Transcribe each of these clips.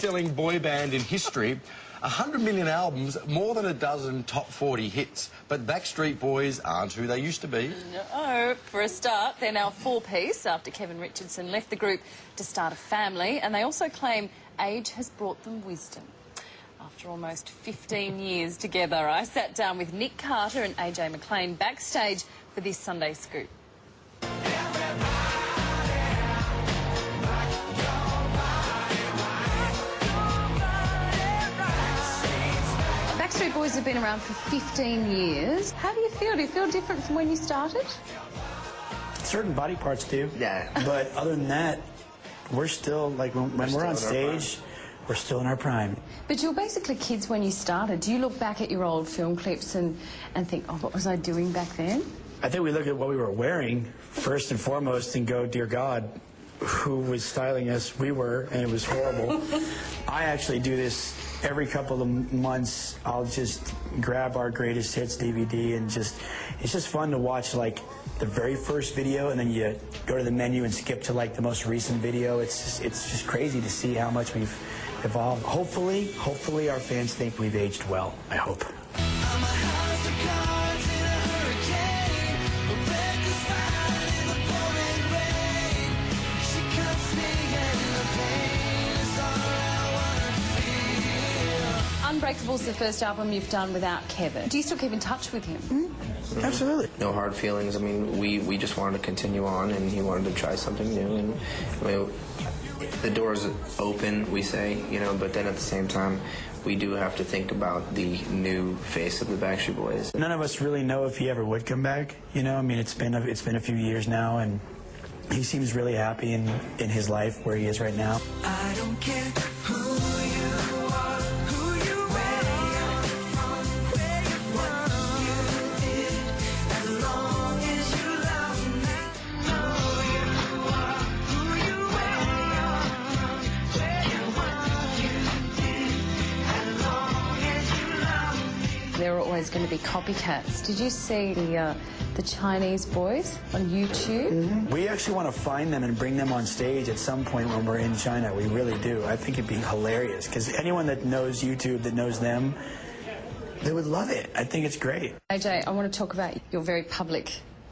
best-selling boy band in history, 100 million albums, more than a dozen top 40 hits. But Backstreet Boys aren't who they used to be. No. For a start, they're now a four-piece after Kevin Richardson left the group to start a family, and they also claim age has brought them wisdom. After almost 15 years together, I sat down with Nick Carter and AJ McLean backstage for this Sunday Scoop. Backstreet Boys have been around for 15 years. How do you feel? Do you feel different from when you started? Certain body parts do. Yeah. But other than that, we're still, like, when we're on stage, we're still in our prime. But you were basically kids when you started. Do you look back at your old film clips and think, oh, what was I doing back then? I think we look at what we were wearing, first and foremost, and go, dear God, who was styling us? We were, and it was horrible. I actually do this every couple of months. I'll just grab our greatest hits DVD and it's just fun to watch, like, the very first video, and then you go to the menu and skip to, like, the most recent video. It's just crazy to see how much we've evolved. Hopefully our fans think we've aged well. I hope. Unbreakable's the first album you've done without Kevin. Do you still keep in touch with him? Mm-hmm. Absolutely. No hard feelings. I mean, we just wanted to continue on, and he wanted to try something new. And I mean, the door's open, we say, you know, but then at the same time, we do have to think about the new face of the Backstreet Boys. None of us really know if he ever would come back. You know, I mean, it's been a few years now, and he seems really happy in his life where he is right now. I don't care who you are, who you where you're from, where you're what you did, as long as you love me. Who you are, who you where you're from, where you're what you did, as long as you love me. There are always going to be copycats. Did you see the Chinese boys on YouTube? Mm-hmm. We actually want to find them and bring them on stage at some point when we're in China. We really do. I think it'd be hilarious, because anyone that knows YouTube, that knows them, they would love it. I think it's great. AJ, I want to talk about your very public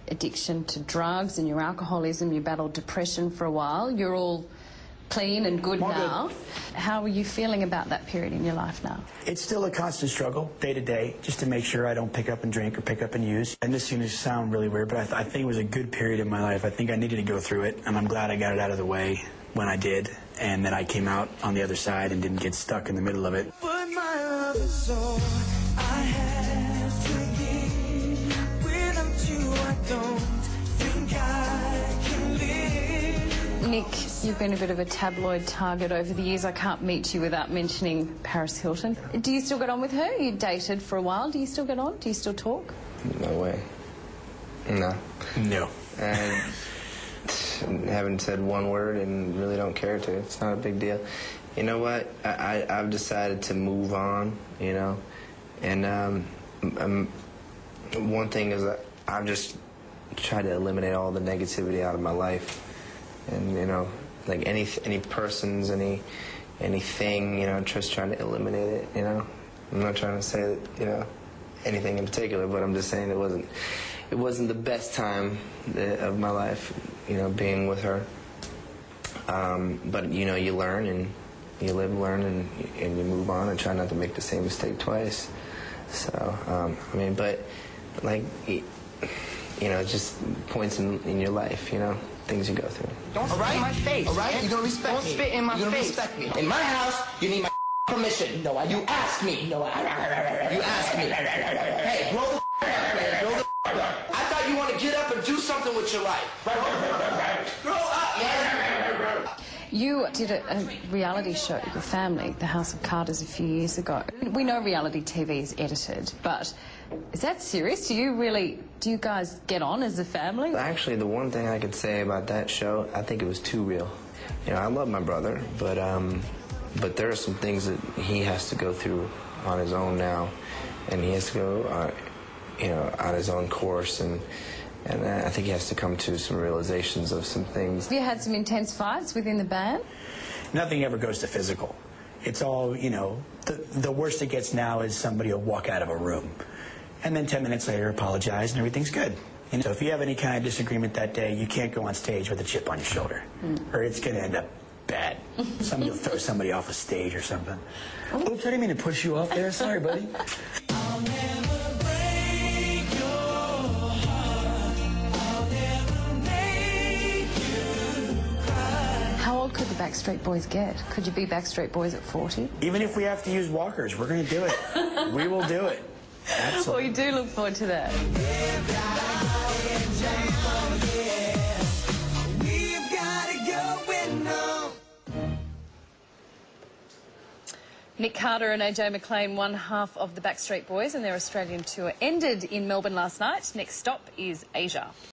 addiction to drugs and your alcoholism. You battled depression for a while. You're all clean and good now. How are you feeling about that period in your life now? It's still a constant struggle, day to day, just to make sure I don't pick up and drink or pick up and use. And this is going to sound really weird, but I think it was a good period in my life. I think I needed to go through it, and I'm glad I got it out of the way when I did, and then I came out on the other side and didn't get stuck in the middle of it. But my love is all I have to give. Without you, I don't think I can live. Nick, you've been a bit of a tabloid target over the years. I can't meet you without mentioning Paris Hilton. Do you still get on with her? You dated for a while. Do you still get on? Do you still talk? No way. No. No. And haven't said one word and really don't care to. It's not a big deal. You know what? I've decided to move on, you know. And one thing is that I've just tried to eliminate all the negativity out of my life. And, you know, like any persons, anything, you know, just trying to eliminate it, you know. I'm not trying to say that, you know, anything in particular, but I'm just saying it wasn't the best time of my life, you know, being with her. But, you know, you learn and you live and learn and you move on and try not to make the same mistake twice. So, I mean, but, like, you know, just points in your life, you know. Things you go through. Don't spit in my face. All right? You don't respect me. Don't spit in my face. Respect me. In my house, you need my permission. No, I You don't. ask me. No, You ask me. Hey, grow the man. Grow the I thought you want to get up and do something with your life. Grow up, man. You did a reality show, your family, The House of Carters, a few years ago. We know reality TV is edited, but is that serious? Do you guys get on as a family? Actually, the one thing I could say about that show, I think it was too real. You know, I love my brother, but there are some things that he has to go through on his own now, and he has to go, you know, on his own course, and I think he has to come to some realizations of some things. Have you had some intense fights within the band? Nothing ever goes to physical. It's all, you know, the worst it gets now is somebody will walk out of a room and then 10 minutes later apologize and everything's good. And so if you have any kind of disagreement that day, you can't go on stage with a chip on your shoulder or it's going to end up bad. Somebody will throw somebody off a stage or something. Oops, I didn't mean to push you off there. Sorry, buddy. I'll never break your heart. I'll never make you cry. How old could the Backstreet Boys get? Could you be Backstreet Boys at 40? Even if we have to use walkers, we're going to do it. We will do it. Absolutely. We do look forward to that. We've got it going on. Nick Carter and AJ McLean, one half of the Backstreet Boys, and their Australian tour ended in Melbourne last night. Next stop is Asia.